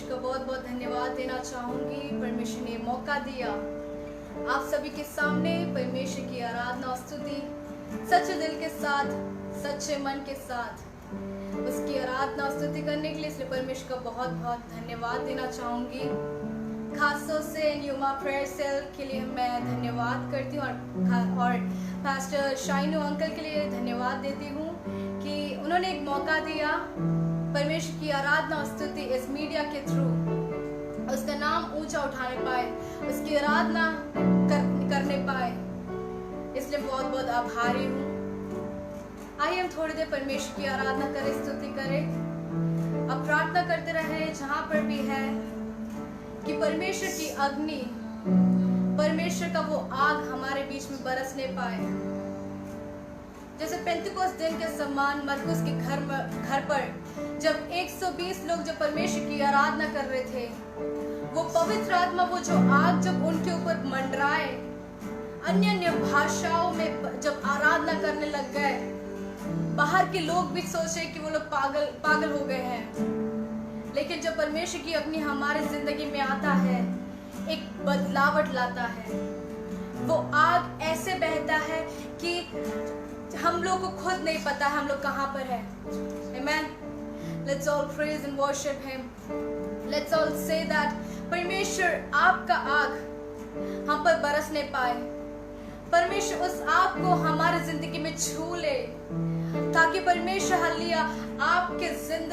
परमेश्वर का बहुत बहुत धन्यवाद देना चाहूँगी। परमेश्वर ने मौका दिया आप सभी के सामने परमेश्वर की आराधना और स्तुति सच्चे दिल के साथ, सच्चे मन के साथ उसकी आराधना और स्तुति करने के लिए, इसलिए परमेश्वर का बहुत बहुत धन्यवाद देना चाहूँगी। खासतौर से न्यूमा प्रेयर सेल के लिए मैं धन्यवाद करती हूँ और पास्टर शाइनू अंकल के लिए धन्यवाद देती हूँ कि उन्होंने एक मौका दिया परमेश्वर की आराधना और स्तुति इस मीडिया के थ्रू उसका नाम ऊंचा उठाने पाए, उसकी आराधना करने पाए, इसलिए बहुत बहुत आभारी हूँ। आइए हम थोड़ी देर परमेश्वर की आराधना करें, स्तुति करें, अब प्रार्थना करते रहें जहाँ पर भी है कि परमेश्वर की अग्नि, परमेश्वर का वो आग हमारे बीच में बरसने पाए। जैसे पेंतिकोस्त दिन के समान मरकुस के घर पर जब 120 लोग जब परमेश्वर की आराधना कर रहे थे, वो पवित्र आत्मा, वो जो आग जब उनके ऊपर मंडराए, अन्य अन्य भाषाओं में जब आराधना करने लग गए, बाहर के लोग भी सोचे कि वो लोग पागल हो गए हैं। लेकिन जब परमेश्वर की अग्नि हमारे जिंदगी में आता है, एक बदलावट लाता है। वो आग ऐसे बहता है कि हम लोग को खुद नहीं पता हम लोग कहाँ पर है। Amen. Let's all praise and worship Him. Let's all say that परमेश्वर आपका आग हम पर बरसने पाए, परमेश्वर उस आग को हमारे जिंदगी में छू ले, ताकि परमेश्वर हालेलुया आपके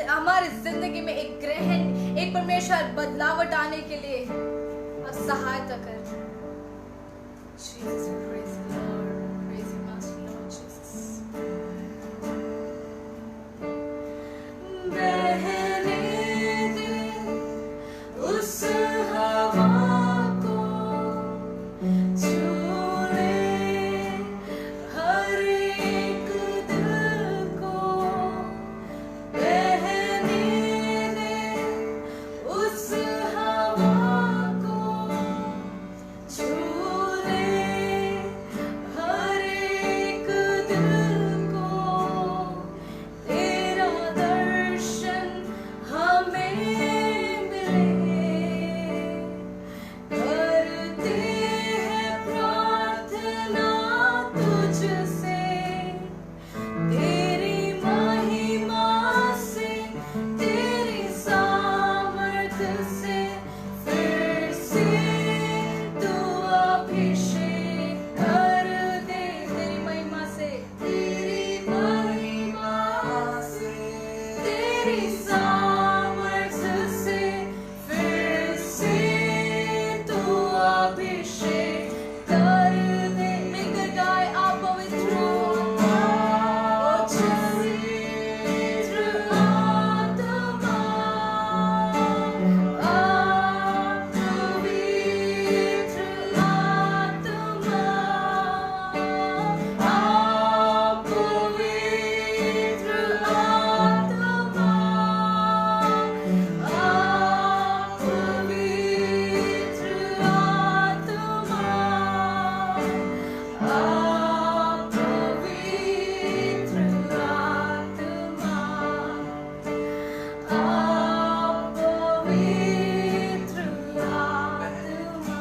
हमारे जिंदगी में एक ग्रहण, एक परमेश्वर बदलावट आने के लिए आप सहायता कर। Jesus, praise the Lord, praise you, Master Lord Jesus. बहने दे उस हवा को, छू ले हर एक दिल को, बहने दे उस हवा को, छू ले हर एक दिल को, तेरा दर्शन हमें मिले, करते हैं प्रार्थना तुझसे, तेरी महिमा से, तेरी सामर्थ से, फिर से तू अभिषेक कर दे, तेरी महिमा से, तेरी महिमा से, तेरी सामर्थ से, फिर से तू अभिषेक कर दे। मिलकर गाए आप पवित्र आत्मा, आप पवित्र आत्मा, आप पवित्र आत्मा, आप पवित्र आत्मा, आप पवित्र आत्मा, आप पवित्र आत्मा,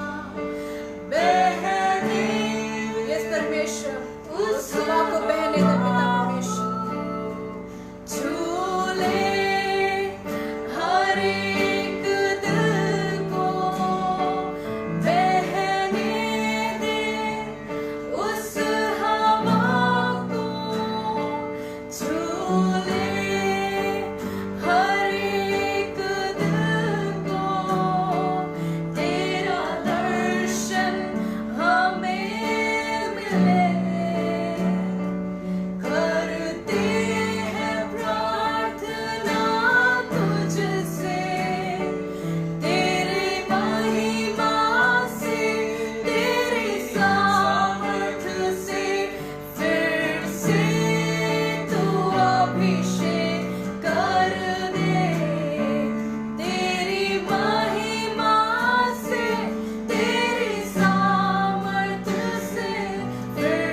बहने, यस परमेश्वर, उस हवा को बहने दे पिता परमेश्वर, छू ले हर एक दिल को, बहने दे उस हवा को, छू ले हर एक दिल को, तेरा दर्शन हमें मिले, करते हैं प्रार्थना तुझसे, तेरी महिमा से, तेरी सामर्थ से, फिर से तू अभिषेक कर दे, तेरी महिमा से, तेरी सामर्थ से, फिर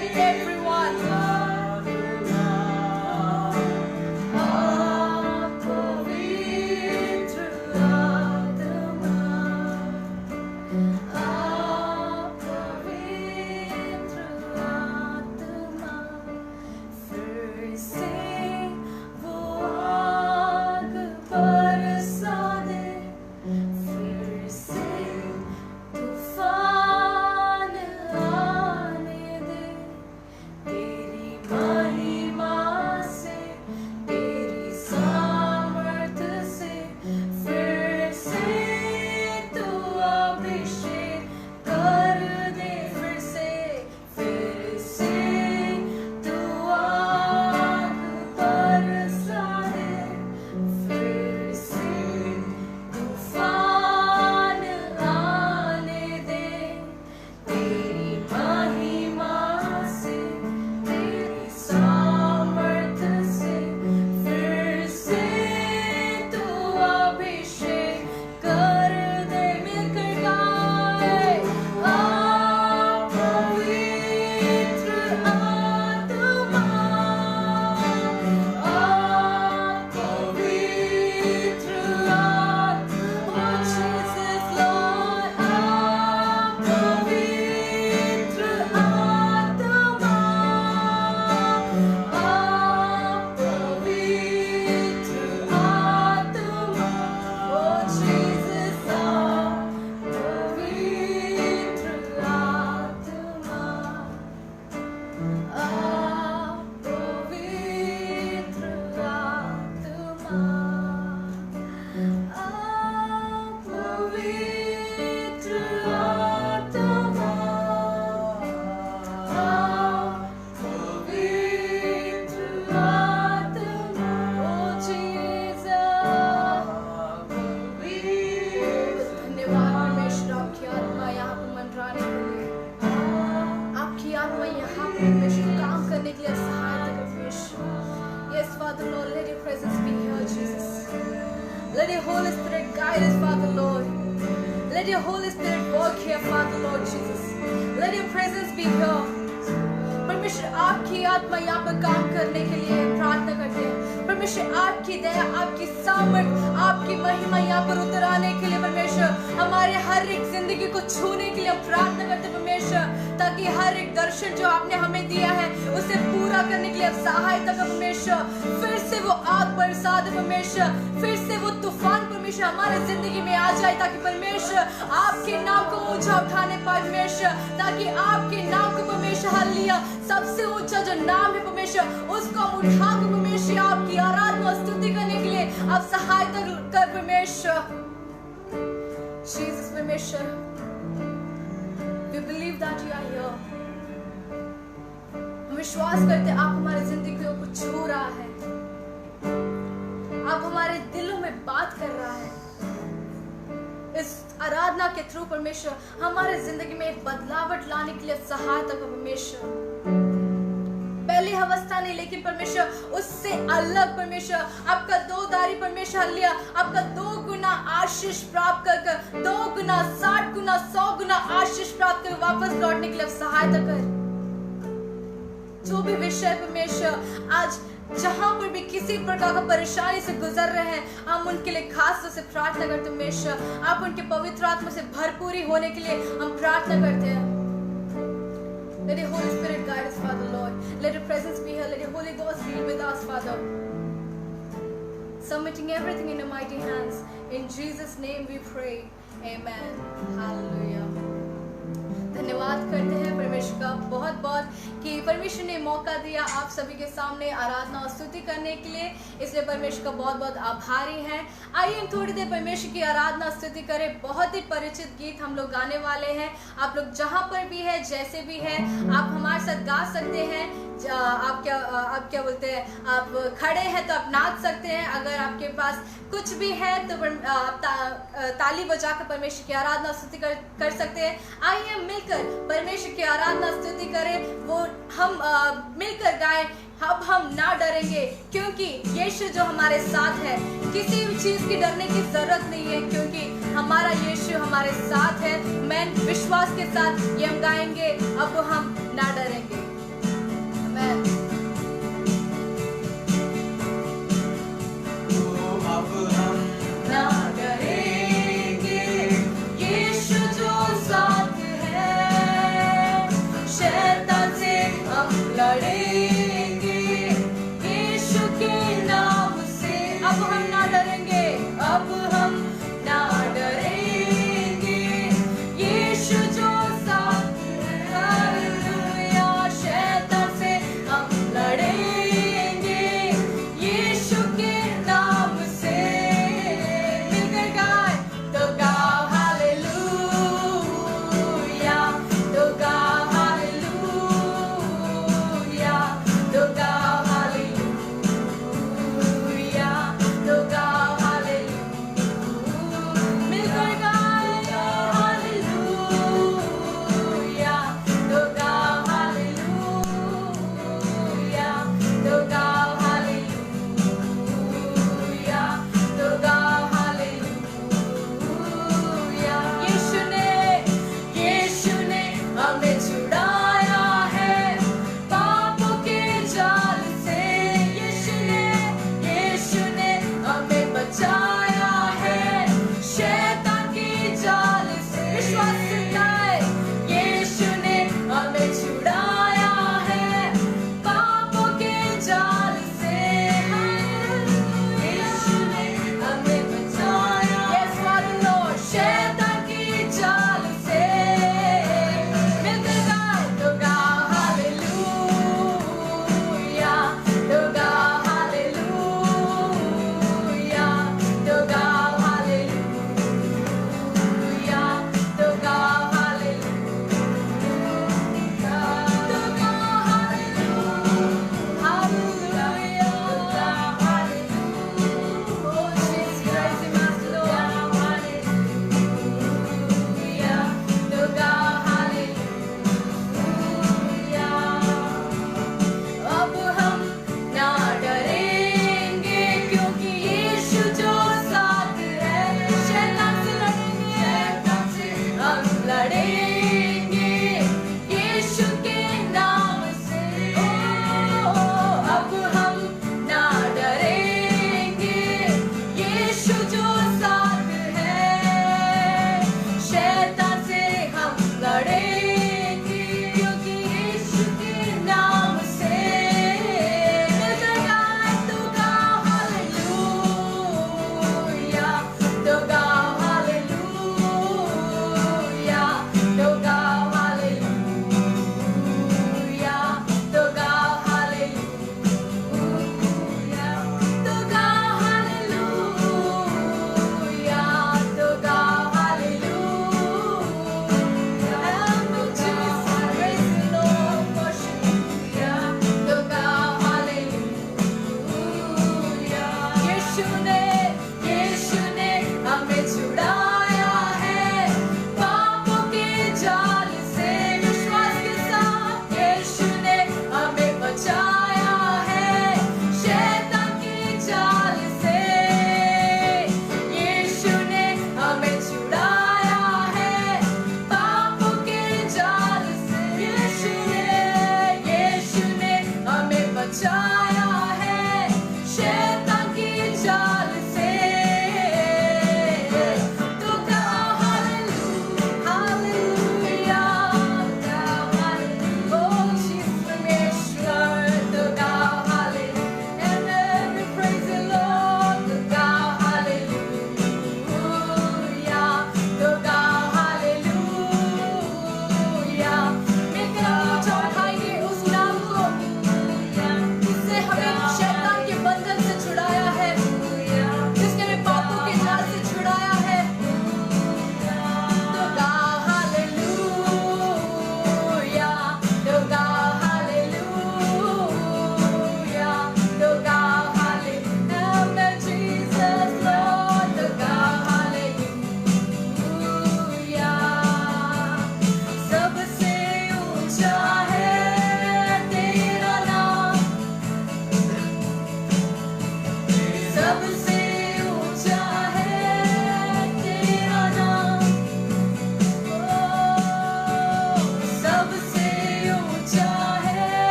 sing everyone. Let your Holy Spirit guide us, Father Lord. Let your Holy Spirit work here, Father Lord Jesus. Let your presence be here. परमेश्वर आपकी आत्मा यहाँ पर काम करने के लिए प्रार्थना करते हैं। परमेश्वर आपकी दया, आपकी सामर्थ, आपकी महिमा यहाँ पर उतर आने के लिए परमेश्वर हमारे हर एक जिंदगी को छूने के लिए हम प्रार्थना करते हैं परमेश्वर, ताकि हर एक दर्शन जो आपने हमें दिया है उसे पूरा करने के लिए आप सहायता कर परमेश्वर। फिर से वो आग बरसा दे परमेश्वर, फिर से वो तूफान परमेश्वर हमारे जिंदगी में आ जाए, ताकि परमेश्वर आपके नाम को ऊंचा उठाने पाए परमेश्वर, ताकि आपके नाम को परमेश्वर हालेलुया सबसे ऊंचा जो नाम है परमेश्वर उसको हम उठा कर परमेश्वर आपकी आराधना स्तुति करने के लिए आप सहायता कर परमेश्वर। जीसस परमेश्वर, we believe that you are here। हम विश्वास करते हैं आप हमारी जिंदगियों को छू रहा है, आप हमारे दिलों में बात कर रहा है। इस आराधना के थ्रू परमेश्वर हमारे जिंदगी में एक बदलावट लाने के लिए सहायता कर परमेश्वर। पहली अवस्था नहीं, लेकिन परमेश्वर उससे अलग परमेश्वर आपका दो दारी परमेश्वर लिया, आपका 2 गुना आशीष प्राप्त कर 2 गुना 60 गुना 100 गुना आशीष प्राप्त कर वापस लौटने के लिए सहायता कर। जो भी विषय परमेश्वर आज जहां पर भी किसी प्रकार का परेशानी से गुजर रहे हैं, हम उनके लिए खास तौर से प्रार्थना करते हैं परमेश्वर, आप उनके पवित्र आत्मा से भरपूरी होने के लिए हम प्रार्थना करते हैं। Let your Holy Spirit guide us, Father Lord. Let your presence be here. Let your Holy Ghost be with us, Father. Submitting everything in your mighty hands. In Jesus' name we pray. Amen. Hallelujah. धन्यवाद करते हैं परमेश्वर का बहुत बहुत कि परमेश्वर ने मौका दिया आप सभी के सामने आराधना और स्तुति करने के लिए, इसलिए परमेश्वर का बहुत बहुत आभारी हैं। आइए हम थोड़ी देर परमेश्वर की आराधना स्तुति करें। बहुत ही परिचित गीत हम लोग गाने वाले हैं। आप लोग जहाँ पर भी है, जैसे भी है, आप हमारे साथ गा सकते हैं। आप क्या बोलते हैं, आप खड़े हैं तो आप नाच सकते हैं। अगर आपके पास कुछ भी है तो आप ताली बजाकर परमेश्वर की आराधना स्तुति कर सकते हैं। आइए हम मिलकर परमेश्वर की आराधना स्तुति करें, वो हम मिलकर गाएं। अब हम ना डरेंगे क्योंकि यीशु जो हमारे साथ है, किसी भी चीज की डरने की जरूरत नहीं है क्योंकि हमारा यीशु हमारे साथ है। मैं विश्वास के साथ ये हम गाएंगे, अब हम ना डरेंगे। लड़ेंगे यीशु के नाम से। अब हम ना डरेंगे, अब हम ना डरेंगे, यीशु जो साथ है। हालेलुया। शैतान से हम लड़ेंगे यीशु के नाम से। मिलकर गाए तो गाओ हालेलुया, तो गाओ हालेलुया,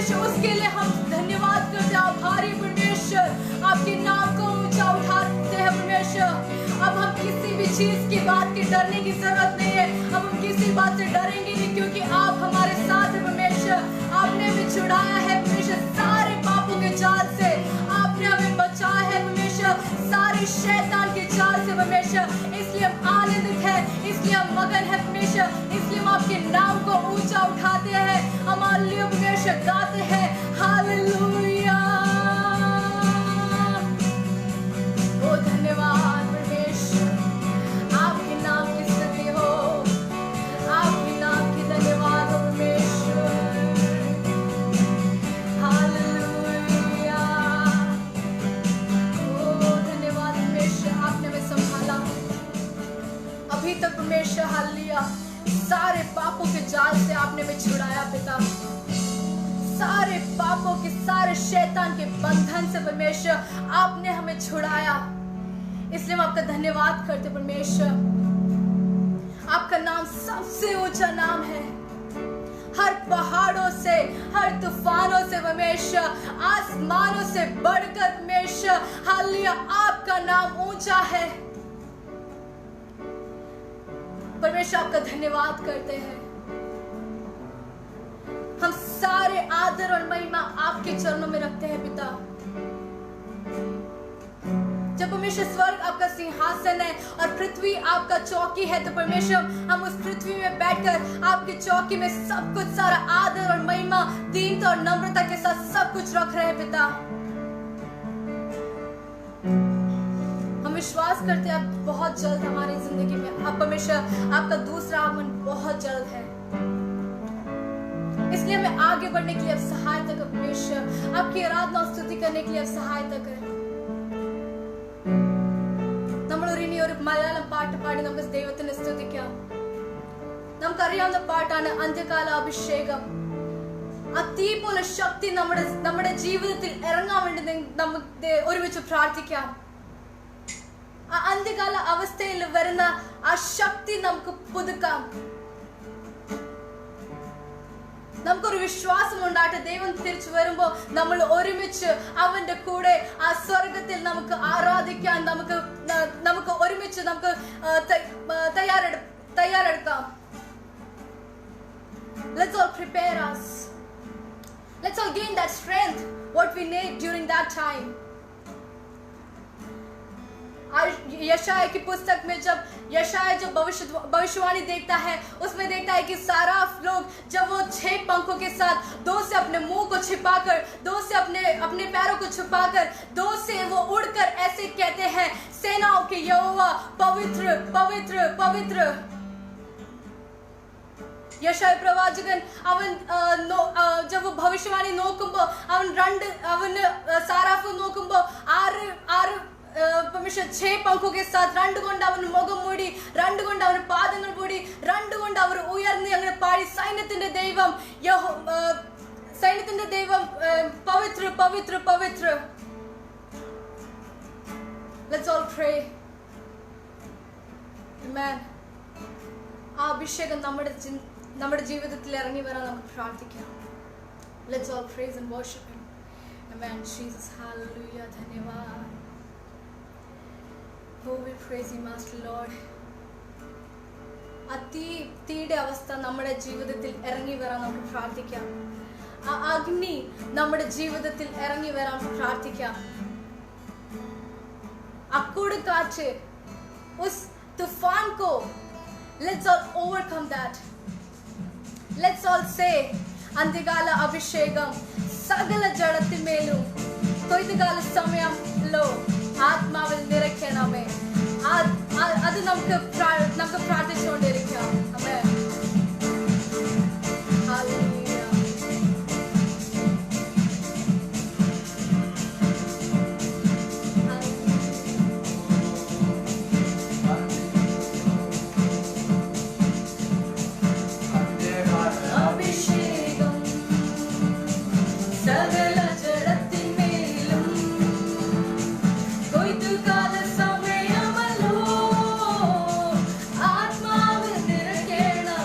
परमेश्वर उसके लिए हम धन्यवाद करते हैं, आभारी परमेश्वर। आपके नाम को ऊंचा उठाते हैं परमेश्वर। अब हम किसी भी चीज की बात की डरने की जरूरत नहीं है। अब हम किसी बात से डरेंगे नहीं, क्योंकि आप हमारे साथ हैं परमेश्वर। आपने हमें छुड़ाया है परमेश्वर सारे पापों के जाल से। आपने हमें बचाया है परमेश्वर सारे शैतान के जाल से परमेश्वर। इसलिए हम आनंदित हैं, इसलिए हम मगन हैं परमेश्वर। इसलिए हम आपके नाम को ऊंचा उठाते हैं, हमारे लिए परमेश्वर गाते हैं हालेलुया। ओ धन्यवाद परमेश्वर, आपके नाम की स्तुति हो, आपके नाम की धन्यवाद हो परमेश्वर। हालेलुया। ओ धन्यवाद परमेश्वर, आपने हमें संभाला अभी तक परमेश्वर। हालेलुया। सारे पापों के जाल से आपने हमें छुड़ाया पिता, सारे पापों के सारे शैतान के बंधन से परमेश्वर आपने हमें छुड़ाया। इसलिए हम आपका धन्यवाद करते परमेश्वर। आपका नाम सबसे ऊंचा नाम है, हर पहाड़ों से, हर तूफानों से परमेश्वर, आसमानों से बढ़कर परमेश्वर। हालेलुया, आपका नाम ऊंचा है परमेश्वर। आपका धन्यवाद करते हैं। हम सारे आदर और महिमा आपके चरणों में रखते हैं पिता। जब परमेश्वर स्वर्ग आपका सिंहासन है और पृथ्वी आपका चौकी है, तो परमेश्वर हम उस पृथ्वी में बैठकर आपकी चौकी में सब कुछ, सारा आदर और महिमा, दीनता और नम्रता के साथ सब कुछ रख रहे हैं पिता। हम विश्वास करते हैं आप बहुत जल्द हमारी जिंदगी में, आप परमेश्वर आपका दूसरा आगमन बहुत जल्द है। इसलिए हमें आगे बढ़ने के लिए आप सहायता कर परमेश्वर, आपकी आराधना और स्तुति करने के लिए आप सहायता कर। നമ്മളൊരു മലയാളം പാട്ട് പാടി നമുക്ക് ദൈവത്തിന് സ്തുതിക്കാം. നമുക്കറിയാവുന്ന പാട്ടാണ് അന്ത്യകാല അഭിഷേകം. ആ തീ പോലെ ശക്തി നമ്മുടെ ജീവിതത്തിൽ ഇറങ്ങാൻ വേണ്ടി നമുക്ക് ഒരുമിച്ച് പ്രാർത്ഥിക്കാം. ആ അന്ത്യകാല അവസ്ഥയിൽ വരുന്ന ആ ശക്തി നമുക്ക് പുതുക്കാം. നമുക്കൊരു വിശ്വാസം ഉണ്ടാകട്ടെ, ദൈവം തിരിച്ചു വരുമ്പോ നമ്മൾ ഒരുമിച്ച് അവന്റെ കൂടെ ആ സ്വർഗത്തിൽ നമുക്ക് ആരാധിക്കാൻ, നമുക്ക് ഒരുമിച്ച് നമുക്ക് തയ്യാറെടുക്കാം. Let's all prepare us. Let's all gain that strength what we need during that time. यशाया की पुस्तक में जब यशाया जो भविष्यवाणी देखता है, उसमें देखता है कि सारा लोग जब वो 6 पंखों के साथ, 2 से अपने मुंह को छिपाकर, 2 से अपने पैरों को छुपाकर, 2 से वो उड़कर ऐसे कहते हैं, सेनाओं के यहोवा पवित्र पवित्र पवित्र. യശായ പ്രവാചകൻ जब वो भविष्यवाणी നോക്കുമ്പോൾ അവന് സാറാഫ് നോക്കുമ്പോൾ 6 पंखों के साथ 2 കൊണ്ട് അവൻ മുഖം മൂടി, 2 കൊണ്ട് അവൻ പാദങ്ങൾ മൂടി, 2 കൊണ്ട് അവർ ഉയർന്ന് അങ്ങനെ പാടി, സൈന്യത്തിന്റെ ദൈവം പവിത്ര പവിത്ര പവിത്ര. Let's all pray. Amen. ആ അഭിഷേകം നമ്മുടെ ജീവിതത്തിൽ ഇറങ്ങി വരാൻ നമുക്ക് പ്രാർത്ഥിക്കാം. Let's all praise and worship him. Amen. Jesus, hallelujah. ധന്യവാദ്. Oh, we praise you, Master Lord. ആ തീയുടെ അവസ്ഥ നമ്മുടെ ജീവിതത്തിൽ ഇറങ്ങി വരാൻ നമുക്ക് പ്രാർത്ഥിക്കാം. ആ അഗ്നി നമ്മുടെ ജീവിതത്തിൽ ഇറങ്ങി വരാൻ പ്രാർത്ഥിക്കാം. അക്കൂട് കാറ്റ്, ഉസ് തൂഫാൻ को let's all overcome that. Let's all say, അന്ത്യകാല അഭിഷേകം സകല ജഡത്തിന്മേലും കൊയ്ത്തുകാല സമയംలో ആത്മാവിൽ നിറയ്ക്കണമേ. അത് നമുക്ക് പ്രാർത്ഥിച്ചുകൊണ്ടിരിക്കാം. ആമേൻ. ഹല്ലേലൂയ. അഭിഷേകം സകല ജഡത്തിന്മേലും കൊയ്ത്തുകാല സമയമല്ലോ ആത്മാവിൽ നിറയ്ക്കണമേ.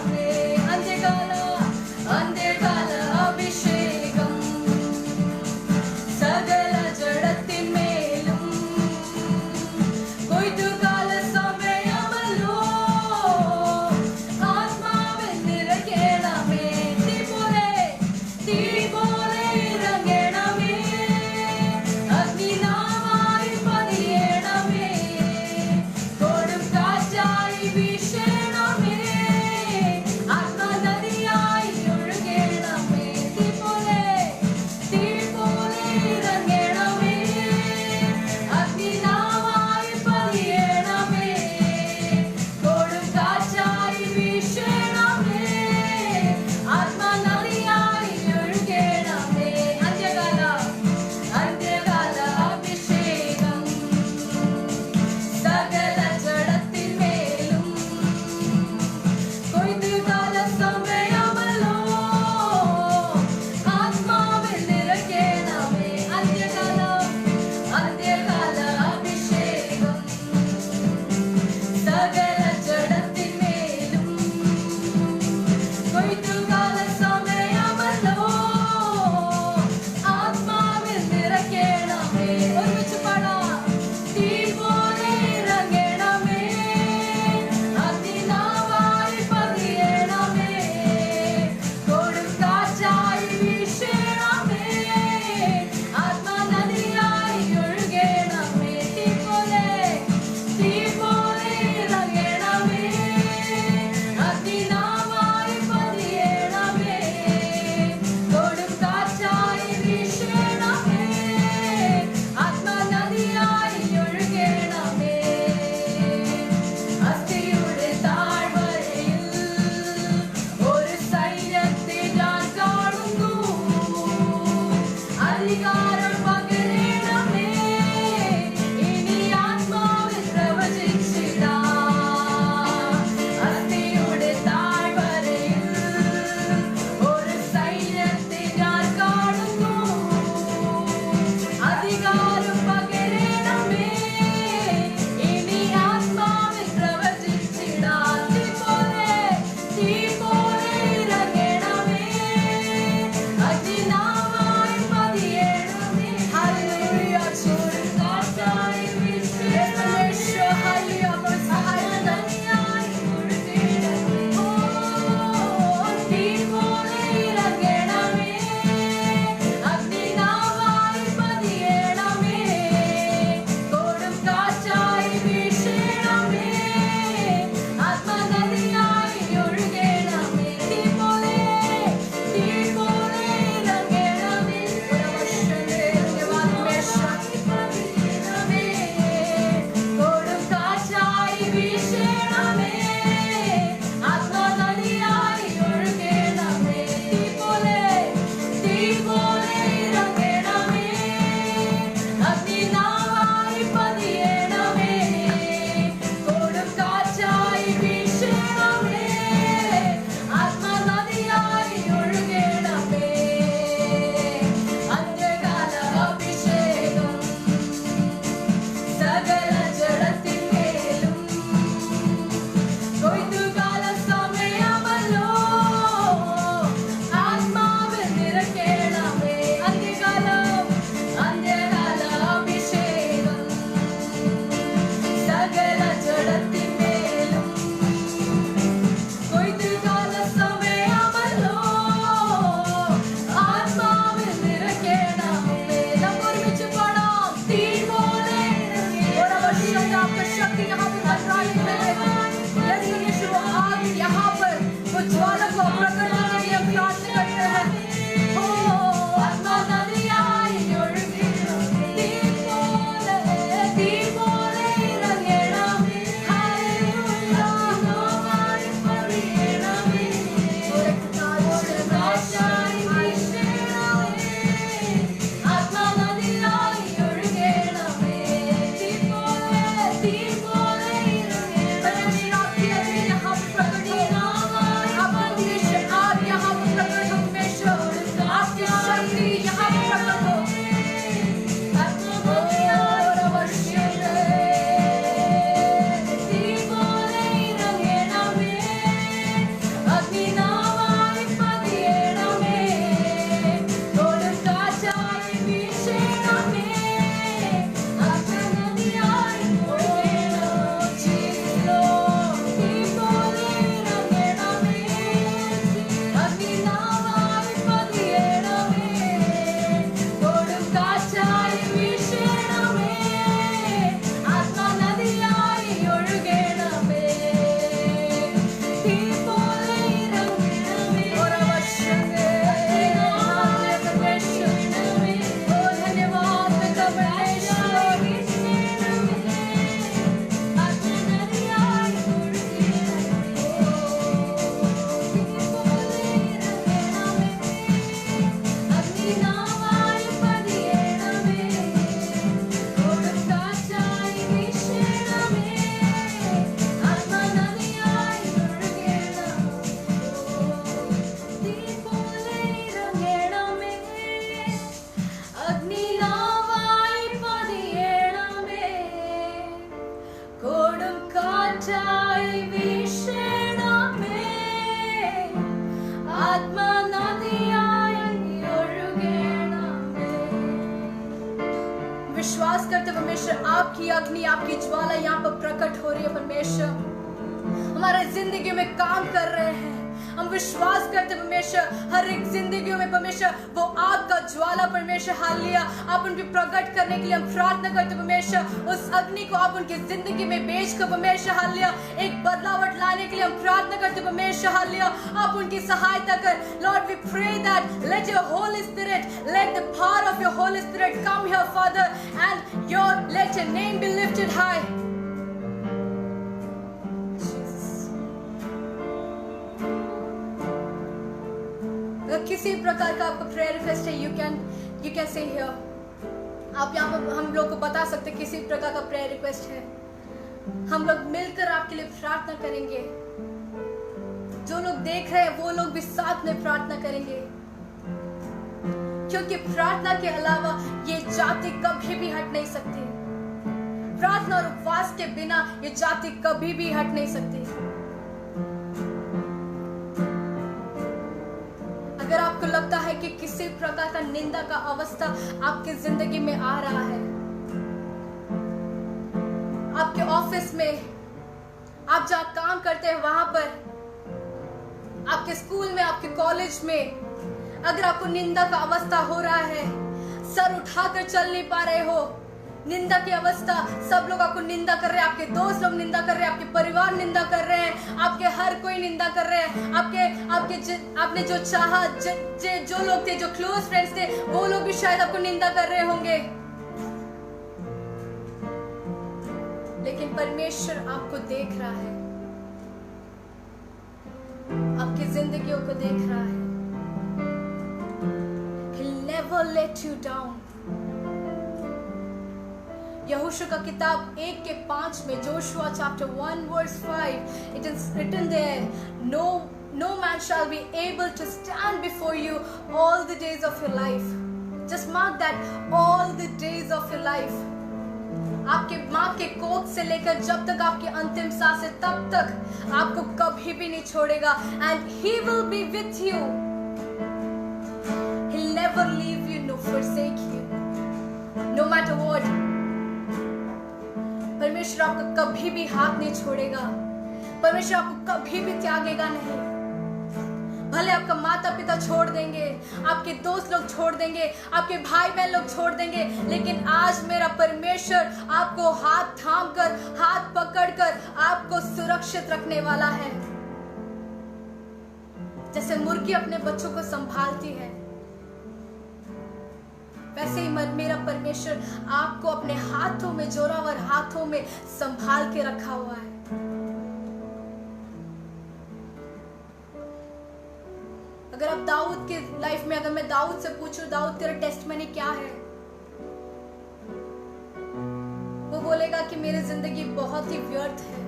शक्ति यहाँ प्रकट हो। विश्वास करते परमेश्वर आपकी अग्नि आपकी ज्वाला यहाँ पर प्रकट हो रही है। परमेश्वर हमारे जिंदगी में काम कर रहे हैं। हम विश्वास करते परमेश्वर हर एक जिंदगी में परमेश्वर वो आपका ज्वाला परमेश्वर हालेलुया आप उनकी प्रकट करने के लिए हम प्रार्थना करते परमेश्वर उस अग्नि को आप उनकी जिंदगी में बेच कर परमेश्वर हालेलुया एक बदलावट लाने के लिए हम प्रार्थना करते परमेश्वर हालेलुया आप उनकी सहायता कर। Lord we pray that let your holy spirit let the power of your holy spirit come here father and your let your name be lifted high. किसी प्रकार का आपका प्रेयर रिक्वेस्ट है यू कैन से हियर। आप यहाँ पर हम लोग को बता सकते किसी प्रकार का प्रेयर रिक्वेस्ट है। हम लोग मिलकर आपके लिए प्रार्थना करेंगे। जो लोग देख रहे हैं वो लोग भी साथ में प्रार्थना करेंगे क्योंकि प्रार्थना के अलावा ये जाति कभी भी हट नहीं सकती। प्रार्थना और उपवास के बिना ये जाति कभी भी हट नहीं सकती। अगर आपको लगता है कि किसी प्रकार का निंदा का अवस्था आपकी जिंदगी में आ रहा है, आपके ऑफिस में, आप जहां काम करते हैं वहां पर, आपके स्कूल में, आपके कॉलेज में, अगर आपको निंदा का अवस्था हो रहा है, सर उठाकर चल नहीं पा रहे हो, निंदा की अवस्था, सब लोग आपको निंदा कर रहे हैं, आपके दोस्त लोग निंदा कर रहे हैं, आपके परिवार निंदा कर रहे हैं, आपके हर कोई निंदा कर रहे हैं, आपने जो चाहा, जो लोग थे, जो क्लोज फ्रेंड्स थे, वो लोग भी शायद आपको निंदा कर रहे होंगे। लेकिन परमेश्वर आपको देख रहा है, आपकी जिंदगियों को देख रहा है। He'll never let you down. यहोशू का किताब 1:5 में, Joshua chapter 1:5, it is written there, no man shall be able to stand before you all the days of your life. Just mark that, all the days of your life. आपके माँ के कोख से लेकर जब तक आपकी अंतिम सांस है तब तक आपको कभी भी नहीं छोड़ेगा। And he will be with you. He'll never leave you nor forsake you. No matter what. परमेश्वर आपको कभी भी हाथ नहीं छोड़ेगा। परमेश्वर आपको कभी भी त्यागेगा नहीं। भले आपका माता पिता छोड़ देंगे, आपके दोस्त लोग छोड़ देंगे, आपके भाई बहन लोग छोड़ देंगे, लेकिन आज मेरा परमेश्वर आपको हाथ थाम कर, हाथ पकड़ कर आपको सुरक्षित रखने वाला है। जैसे मुर्गी अपने बच्चों को संभालती है, वैसे ही मेरा परमेश्वर आपको अपने हाथों में, जोरावर हाथों में संभाल के रखा हुआ है। अगर आप दाऊद के लाइफ में, अगर मैं दाऊद से पूछूं, दाऊद तेरा टेस्टमनी क्या है, वो बोलेगा कि मेरी जिंदगी बहुत ही व्यर्थ है,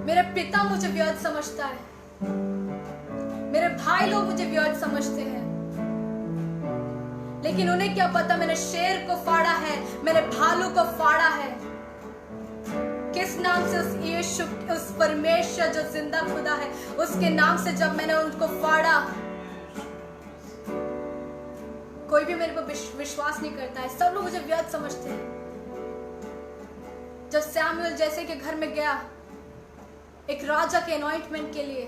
मेरे पिता मुझे व्यर्थ समझता है, मेरे भाई लोग मुझे व्यर्थ समझते हैं, लेकिन उन्हें क्या पता मैंने शेर को फाड़ा है, मैंने भालू को फाड़ा है। किस नाम से? उस यीशु, उस परमेश्वर जो जिंदा खुदा है, उसके नाम से जब मैंने उनको फाड़ा। कोई भी मेरे पर विश्वास नहीं करता है, सब लोग मुझे व्यर्थ समझते हैं। जब सैमुएल जैसे के घर में गया एक राजा के अनॉइंटमेंट के लिए,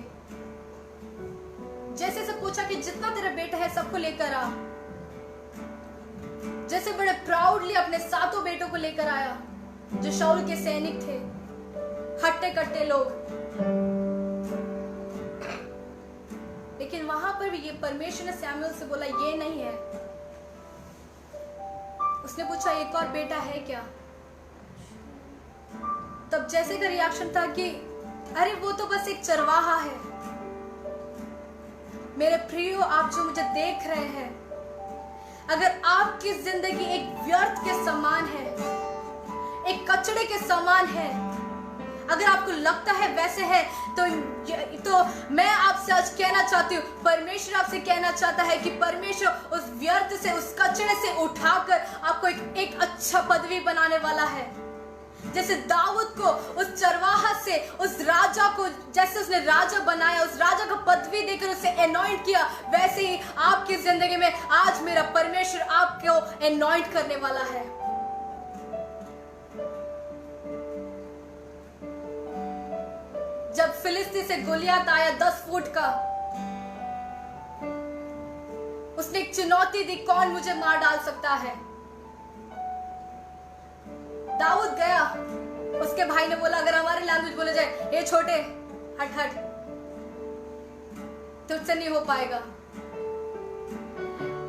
जैसे से पूछा कि जितना तेरा बेटा है सबको लेकर आ, जैसे बड़े प्राउडली अपने 7 बेटों को लेकर आया जो शाऊल के सैनिक थे, हट्टे कट्टे लोग। लेकिन वहां पर भी ये परमेश्वर ने सैमुएल से बोला ये नहीं है। उसने पूछा एक और बेटा है क्या? तब जैसे का रिएक्शन था कि अरे वो तो बस एक चरवाहा है। मेरे प्रियो, आप जो मुझे देख रहे हैं, अगर आपकी जिंदगी एक व्यर्थ के समान है, एक कचड़े के समान है, अगर आपको लगता है वैसे है, तो मैं आपसे आज कहना चाहती हूँ, परमेश्वर आपसे कहना चाहता है कि परमेश्वर उस व्यर्थ से, उस कचड़े से उठाकर आपको एक अच्छा पदवी बनाने वाला है। जैसे दाऊद को उस चरवाहा से, उस राजा को जैसे उसने राजा बनाया, उस राजा को पदवी देकर उसे एनॉइंट किया, वैसे ही आपकी जिंदगी में आज मेरा परमेश्वर आपको एनॉइंट करने वाला है। जब फिलिस्ती से गोलियत आया 10 फुट का, उसने एक चुनौती दी, कौन मुझे मार डाल सकता है? दाऊद गया, उसके भाई ने बोला, अगर हमारे लैंग्वेज बोले जाए, ये छोटे हट हट, तुझसे नहीं हो पाएगा।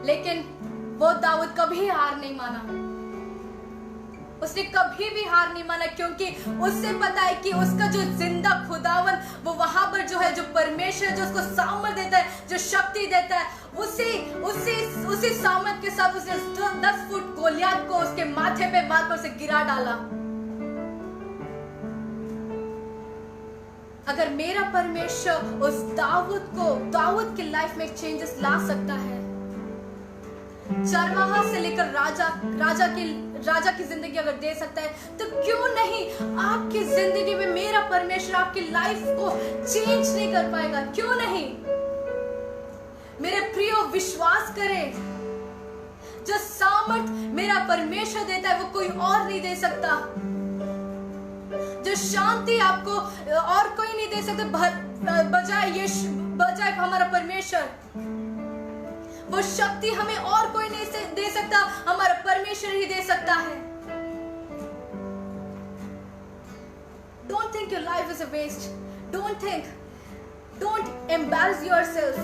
लेकिन वो दाऊद कभी हार नहीं माना, उसने कभी भी हार नहीं माना, क्योंकि उससे पता है कि उसका जो जिंदा खुदावन वो वहां पर जो है, जो परमेश्वर जो उसको सामर्थ देता है, जो शक्ति देता है, उसी सामर्थ के साथ उसने 10 फुट गोलियत को उसके माथे पे मारकर उसे गिरा डाला। अगर मेरा परमेश्वर उस दाऊद की लाइफ में एक चेंजेस ला सकता है, चरवाहा से लेकर राजा की जिंदगी अगर दे सकता है, तो क्यों नहीं आपकी जिंदगी में मेरा परमेश्वर आपकी लाइफ को चेंज नहीं कर पाएगा? क्यों नहीं? मेरे प्रियो, विश्वास करें, जो सामर्थ मेरा परमेश्वर देता है वो कोई और नहीं दे सकता। जो शांति आपको और कोई नहीं दे सकता बजाय हमारा परमेश्वर। वो शक्ति हमें और कोई नहीं दे सकता, हमारा परमेश्वर ही दे सकता है। Don't think your life is a waste. Don't embarrass yourself.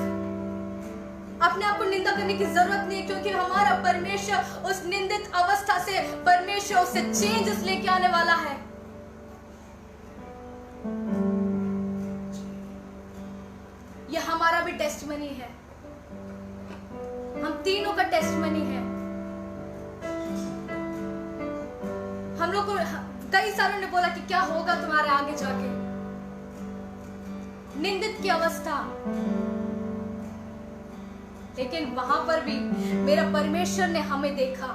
अपने आप को निंदा करने की जरूरत नहीं है, क्योंकि हमारा परमेश्वर उस निंदित अवस्था से परमेश्वर उससे चेंजेस लेके आने वाला है। यह हमारा भी टेस्टमनी है, हम तीनों का टेस्टमनी है। हम लोग को कई सारों ने बोला कि क्या होगा तुम्हारे आगे जाके, निंदित की अवस्था, लेकिन वहां पर भी मेरा परमेश्वर ने हमें देखा,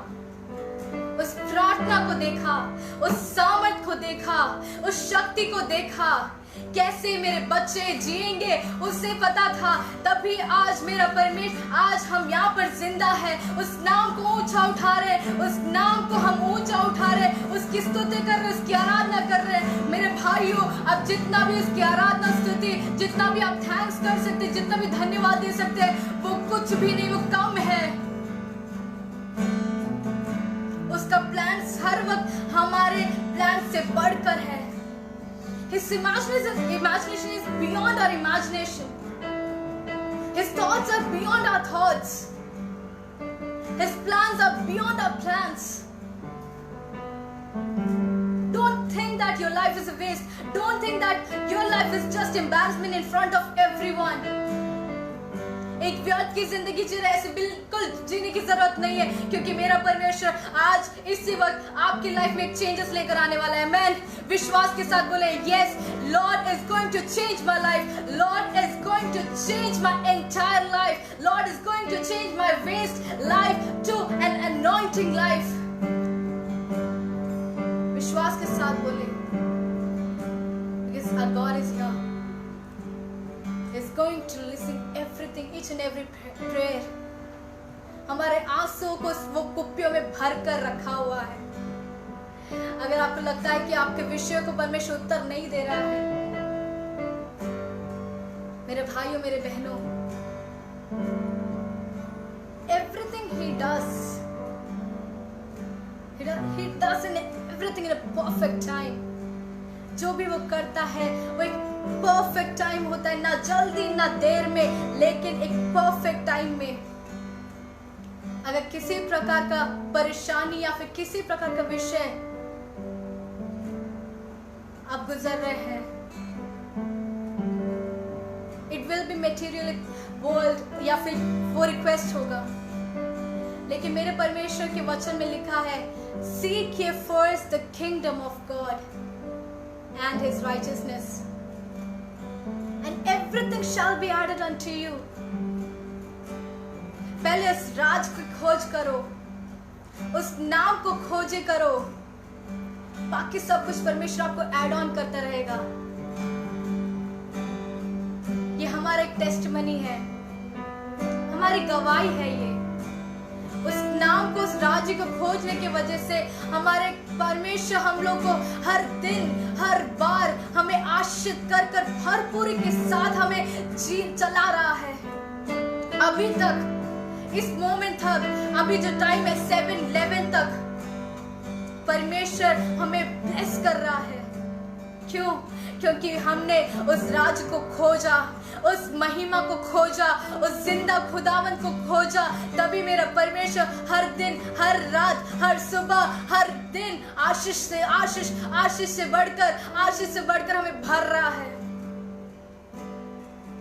उस प्रार्थना को देखा, उस सामर्थ को देखा, उस शक्ति को देखा, कैसे मेरे बच्चे जिएंगे उसे पता था। तभी आज मेरा परमेश्वर, आज हम यहाँ पर जिंदा है, उस नाम को ऊंचा उठा रहे, उस नाम को हम ऊंचा उठा रहे, उसकी स्तुति कर रहे, उसकी आराधना कर रहे। मेरे भाइयों, अब जितना भी उसकी आराधना स्तुति, जितना भी आप थैंक्स कर सकते, जितना भी धन्यवाद दे सकते हैं, वो कुछ भी नहीं, वो कम है। उसका प्लान हर वक्त हमारे प्लान से बढ़कर है। His imagination is beyond our imagination. His thoughts are beyond our thoughts. His plans are beyond our plans. Don't think that your life is a waste. Don't think that your life is just embarrassment in front of everyone. एक व्यर्थ की जिंदगी जी रहे, ऐसे बिल्कुल जीने की जरूरत नहीं है, क्योंकि मेरा परमेश्वर आज इसी वक्त आपकी लाइफ में एक चेंजेस लेकर आने वाला है। मैं विश्वास के साथ बोले, yes, Lord is going to change my life, Lord is going to change my entire life, Lord is going to change my waste life to anointing life. विश्वास के साथ बोले, because our God is here. He's going to listen everything, each and every prayer. हमारे आंसुओं को वो कुप्पियों में भर कर रखा हुआ है. अगर आपको लगता है कि आपके विषयों को परमेश्वर उत्तर नहीं दे रहा है, मेरे भाइयों मेरे बहनों, everything he does in everything in a perfect time. जो भी वो करता है वो एक परफेक्ट टाइम होता है, ना जल्दी ना देर में, लेकिन एक परफेक्ट टाइम में. अगर किसी प्रकार का परेशानी या फिर किसी प्रकार का विषय आप गुजर रहे हैं, it will be material world या फिर वो रिक्वेस्ट होगा, लेकिन मेरे परमेश्वर के वचन में लिखा है, seek ye first the kingdom of God and his righteousness and everything shall be added unto you. पहले उस राज की खोज करो, उस नाम को खोजे करो, बाकी सब कुछ परमेश्वर आपको ऐड ऑन करता रहेगा. ये हमारा एक टेस्टमनी है, हमारी गवाही है. ये उस नाम को, उस राज्य को खोजने की वजह से हमारे परमेश्वर हम लोग को हर दिन हर बार हमें आशीषित कर कर भरपूरी के साथ हमें चला रहा है. अभी तक इस मोमेंट तक, अभी जो टाइम है 7-11 तक परमेश्वर हमें ब्लेस कर रहा है. क्यों? क्योंकि हमने उस राज को खोजा, उस महिमा को खोजा, उस जिंदा खुदावन को खोजा. तभी मेरा परमेश्वर हर दिन हर रात हर सुबह हर दिन आशीष से आशीष, आशीष से बढ़कर हमें भर रहा है.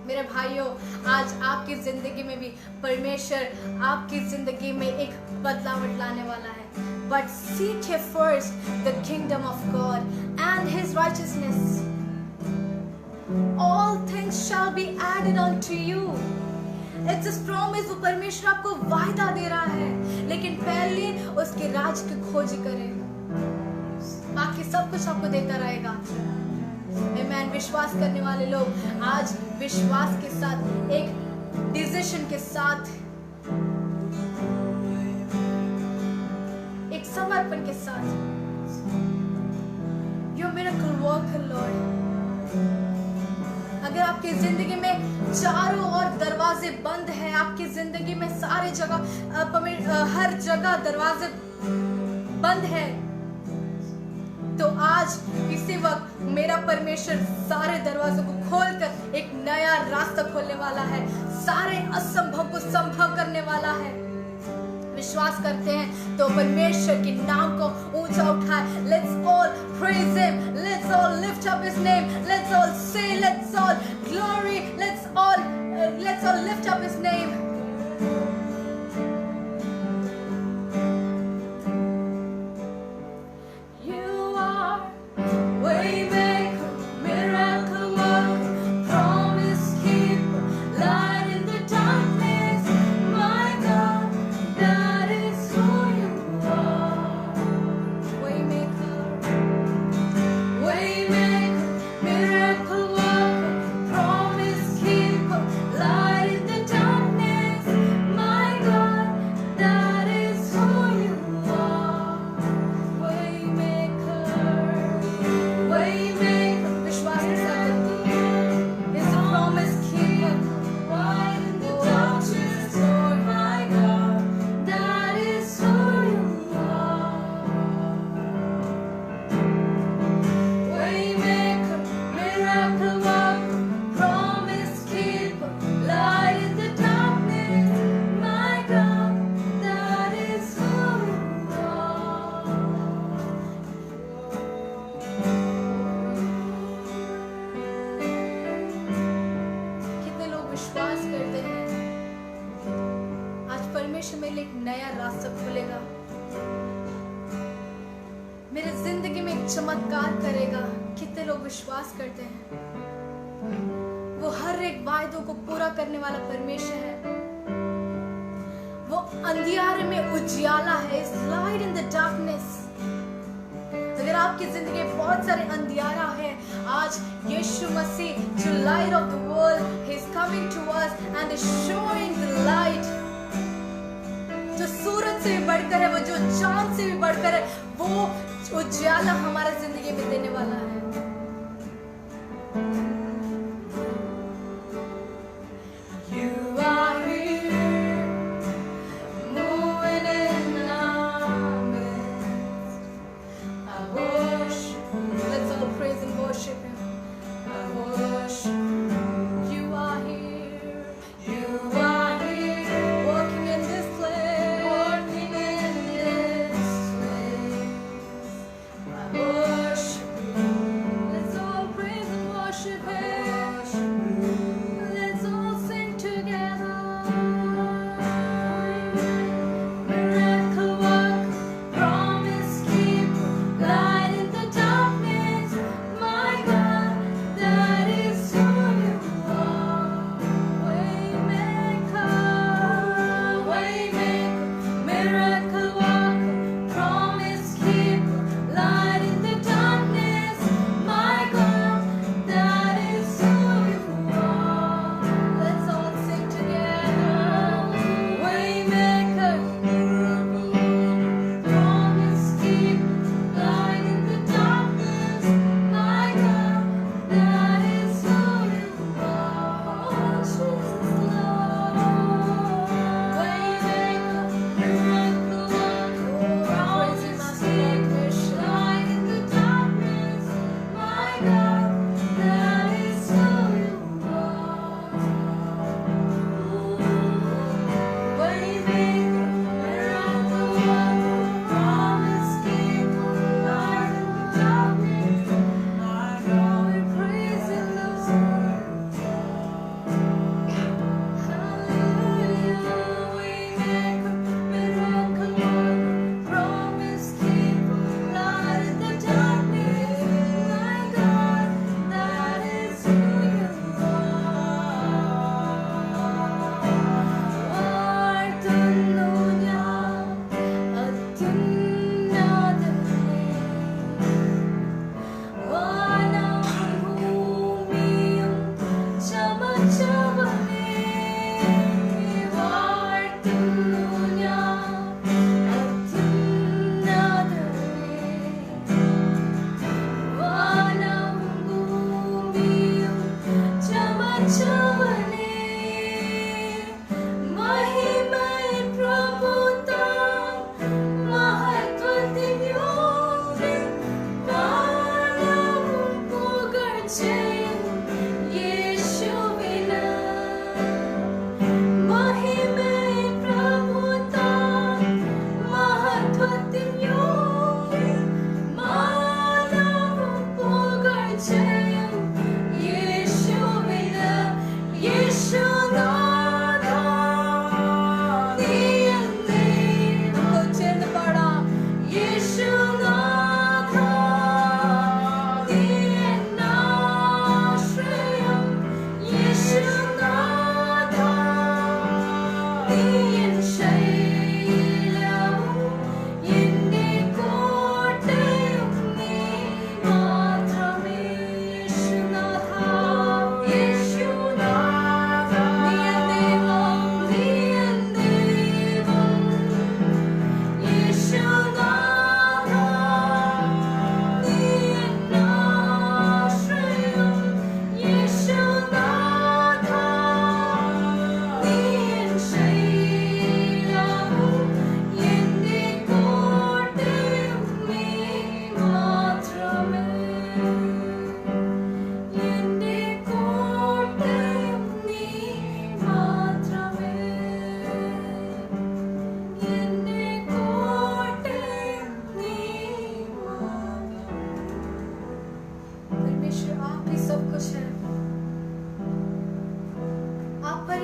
मेरे भाइयों, आज आपकी जिंदगी में भी परमेश्वर आपकी जिंदगी में एक बदलाव लाने वाला है. But seek ye first the kingdom of God and his righteousness. All things shall be added unto you. It's a promise. वो परमेश्वर आपको वायदा दे रहा है, लेकिन पहले उसके राज की खोज करें, बाकी सब कुछ आपको देता रहेगा. Amen. विश्वास करने वाले लोग आज विश्वास के साथ, एक डिसीजन के साथ, एक समर्पण के साथ, Your miracle worker Lord. अगर आपकी जिंदगी में चारों ओर दरवाजे बंद हैं, आपकी जिंदगी में सारे जगह हर जगह दरवाजे बंद हैं, तो आज इसी वक्त मेरा परमेश्वर सारे दरवाजों को खोलकर एक नया रास्ता खोलने वाला है, सारे असंभव को संभव करने वाला है. विश्वास करते हैं तो परमेश्वर के नाम को ऊंचा उठाए. Let's all praise him, let's all lift up his name, let's all say, let's all glory, let's all lift up his name. परमेश्वर मेरे लिए एक नया रास्ता खोलेगा, मेरे जिंदगी में एक चमत्कार करेगा. कितने लोग विश्वास करते हैं? वो हर एक वायदों को पूरा करने वाला परमेश्वर है. वो अंधियारे में उजियाला है, is light in the darkness. अगर आपकी जिंदगी में बहुत सारे अंधियारा है, आज यीशु मसीह जो light of the world, he is coming to us and is showing the light. जो सूरज से भी बढ़कर है, वो जो चांद से भी बढ़कर है, वो उजियाला हमारे जिंदगी में देने वाला है।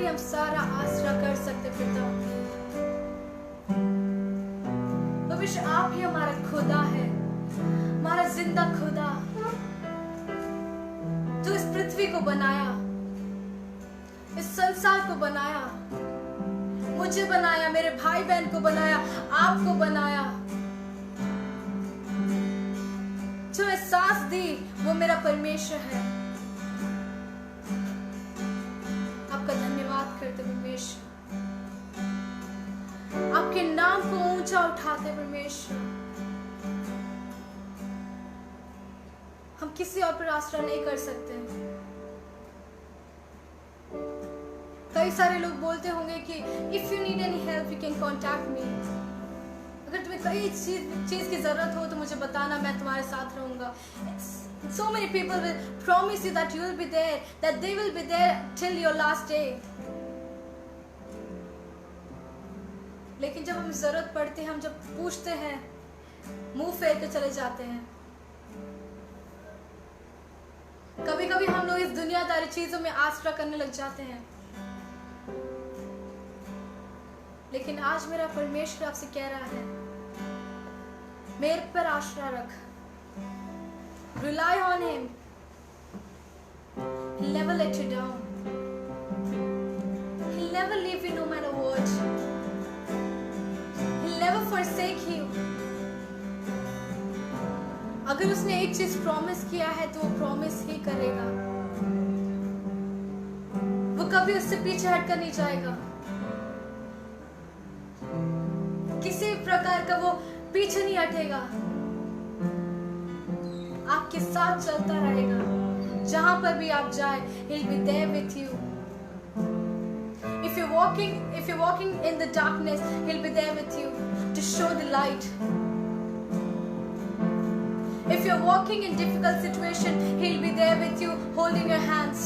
हम सारा आसरा कर सकते पिता। भविष्य आप ही हमारा खुदा है, हमारा जिंदा खुदा जो इस पृथ्वी को बनाया, इस संसार को बनाया, मुझे बनाया, मेरे भाई बहन को बनाया, आपको बनाया, जो एहसास दी वो मेरा परमेश्वर है। आपका धन्यवाद करते परमेश्वर, आपके नाम को ऊंचा उठाते परमेश्वर। हम किसी और पर आश्रय नहीं कर सकते। कई सारे लोग बोलते होंगे कि if you need any help you can contact me. अगर तुम्हें कई चीज की जरूरत हो तो मुझे बताना, मैं तुम्हारे साथ रहूंगा। So many people will promise you that you will be there, that they will be there till your last day. लेकिन जब हमें जरूरत पड़ती है, हम जब पूछते हैं, मुंह फेर के चले जाते हैं। कभी कभी हम लोग इस दुनियादारी चीजों में आसरा करने लग जाते हैं। लेकिन आज मेरा परमेश्वर आपसे कह रहा है, मेरे पर आश्रय रख, rely on him, he'll never let you down, he'll never leave you no matter what, he'll never forsake you. अगर उसने एक चीज प्रॉमिस किया है तो वो प्रॉमिस ही करेगा, वो कभी उससे पीछे हटकर नहीं जाएगा। किसी प्रकार का वो पीछे नहीं हटेगा, आपके साथ चलता रहेगा। जहां पर भी आप जाए, he'll be there with you. If you're walking in the darkness, he'll be there with you to show the light. If you're walking in difficult situation, he'll be there with you, holding your hands.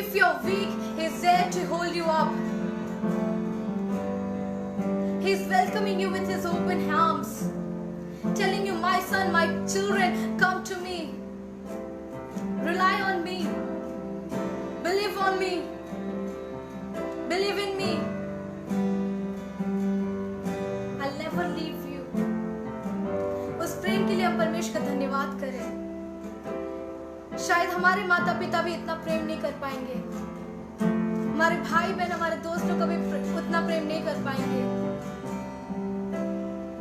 If you're weak, he's there to hold you up. He's welcoming you with his open arms, telling you, my son, my children, come to me. Rely on me. Believe on me. Believe in me. I'll never leave you. उस प्रेम के लिए हम परमेश्वर का धन्यवाद करें। शायद हमारे माता पिता भी इतना प्रेम नहीं कर पाएंगे, हमारे भाई बहन, हमारे दोस्तों का भी उतना प्रेम नहीं कर पाएंगे,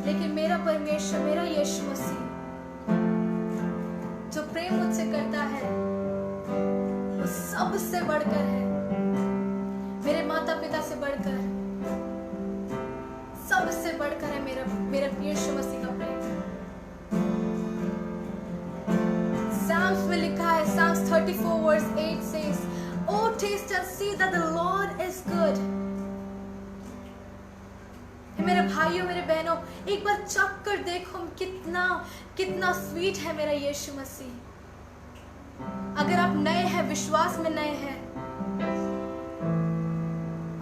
लेकिन मेरा परमेश्वर, मेरा यीशु मसीह जो प्रेम मुझसे करता है वो सबसे बढ़कर है, मेरे माता पिता से बढ़कर, सबसे बढ़कर है मेरा यीशु मसीह का प्रेम। Psalms में लिखा है, Psalms 34 verse 8 says, "Oh taste and see that the Lord is good." मेरे भाइयों, मेरे बहनों, एक बार चख कर देखो कितना स्वीट है मेरा यीशु मसीह। अगर आप नए हैं, विश्वास में नए हैं,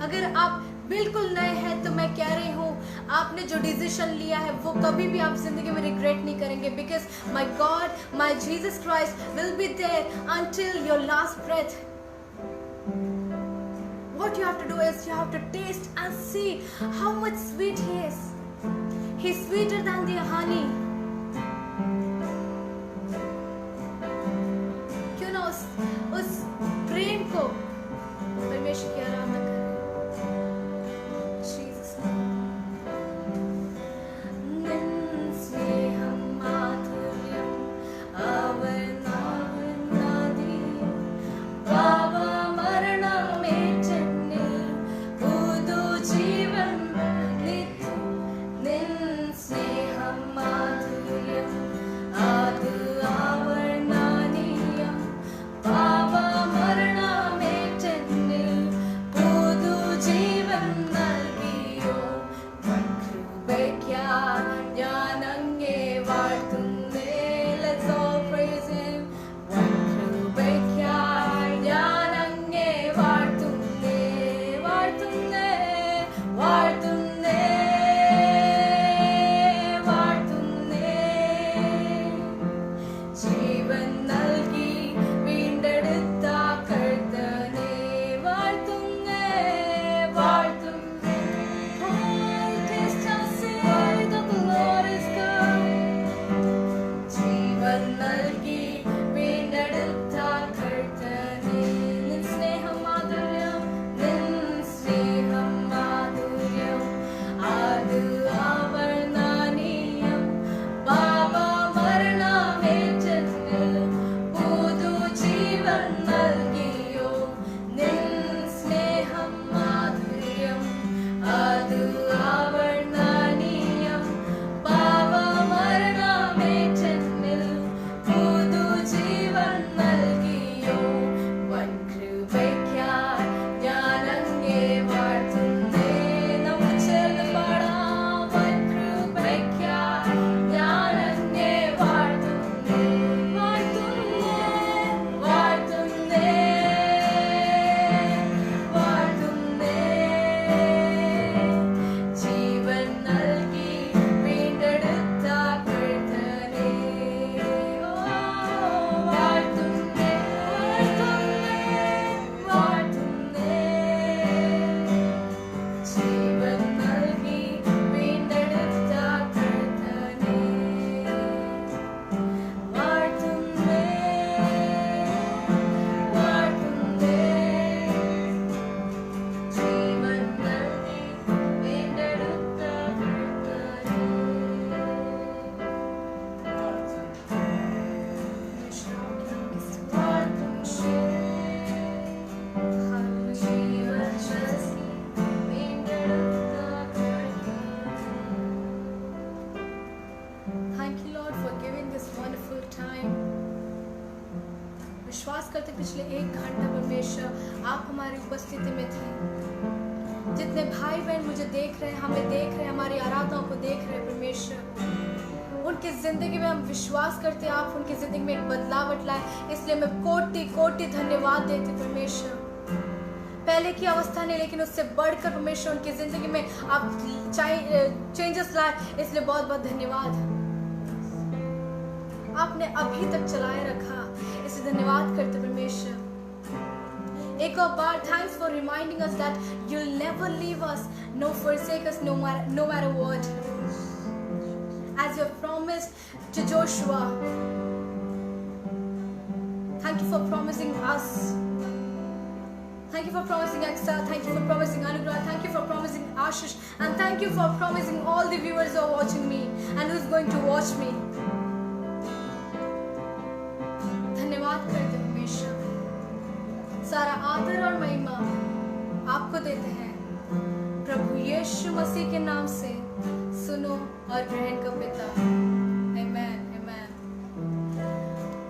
अगर आप बिल्कुल नए हैं, तो मैं कह रही हूँ, आपने जो डिसीजन लिया है वो कभी भी आप जिंदगी में रिग्रेट नहीं करेंगे, because my God, my Jesus Christ will be there until your last breath. What you have to do is you have to taste and see how much sweet he is. He's sweeter than the honey. क्यों ना उस प्रेम को परमेश्वर की आराधना करें। Jesus निन स्नेहम माधुर्यम अवर्णावनादि पावा जीवन नित्य निन स्नेहम माधुर्यम करते पिछले 1 घंटा परमेश्वर आप हमारी उपस्थिति में थे। जितने भाई बहन मुझे देख रहे हैं, हमें देख रहे हैं, हमारी आराधनाओं को देख रहे हैं परमेश्वर, उनकी जिंदगी में हम विश्वास करते हैं आप उनकी जिंदगी में एक बदलाव लाए। इसलिए मैं कोटि कोटि धन्यवाद देती परमेश्वर। पहले की अवस्था नहीं, लेकिन उससे बढ़कर परमेश्वर उनकी जिंदगी में आप चेंजेस लाए, इसलिए बहुत बहुत धन्यवाद। आपने अभी तक चलाए रखा, इसलिए धन्यवाद करते परमेश्वर। एक और बार thanks for reminding us that you will never leave us no forsake us no matter what, as you have promised to Joshua. Thank you for promising us. Thank you for promising Aksa, thank you for promising Anugrah, thank you for promising Ashish, and thank you for promising all the viewers who are watching me and who's going to watch me. धन्यवाद करते हैं परमेश्वर। सारा आदर और महिमा आपको देते हैं प्रभु यीशु मसीह के नाम से। सुनो और ग्रहण करो पिता। आमेन आमेन।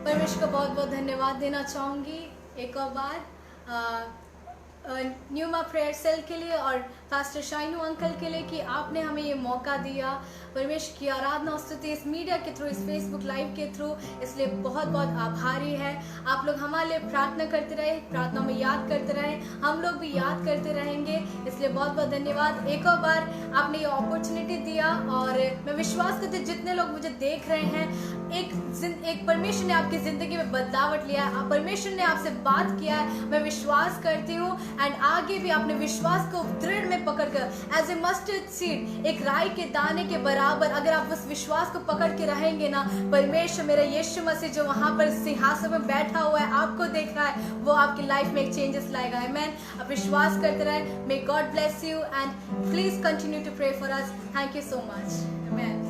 परमेश्वर को बहुत बहुत धन्यवाद देना चाहूंगी एक और बार न्यूमा प्रेयर सेल के लिए और पास्टर शाइनू अंकल के लिए कि आपने हमें ये मौका दिया परमेश्वर की आराधना स्तुति इस मीडिया के थ्रू, इस फेसबुक लाइव के थ्रू, इसलिए बहुत बहुत आभारी है। आप लोग हमारे लिए प्रार्थना करते रहे, प्रार्थना में याद करते रहे, हम लोग भी याद करते रहेंगे, इसलिए बहुत बहुत धन्यवाद। एक और बार आपने ये अपॉर्चुनिटी दिया और मैं विश्वास करती हूँ जितने लोग मुझे देख रहे हैं एक परमेश्वर ने आपकी जिंदगी में बदलावट लिया है, परमेश्वर ने आपसे बात किया है, मैं विश्वास करती हूँ। एंड आगे भी अपने विश्वास को दृढ़ में पकड़कर एज ए मस्टर्ड सीड, एक राई के दाने के बराबर अगर आप उस विश्वास को पकड़ के रहेंगे ना, परमेश्वर मेरा यीशु मसीह जो वहां पर सिंहासन में बैठा हुआ है, आपको देख रहा है, वो आपकी लाइफ में एक चेंजेस लाएगा। आमेन। आप विश्वास करते रहे। May God bless you and please continue to pray for us. Thank you so much. Amen.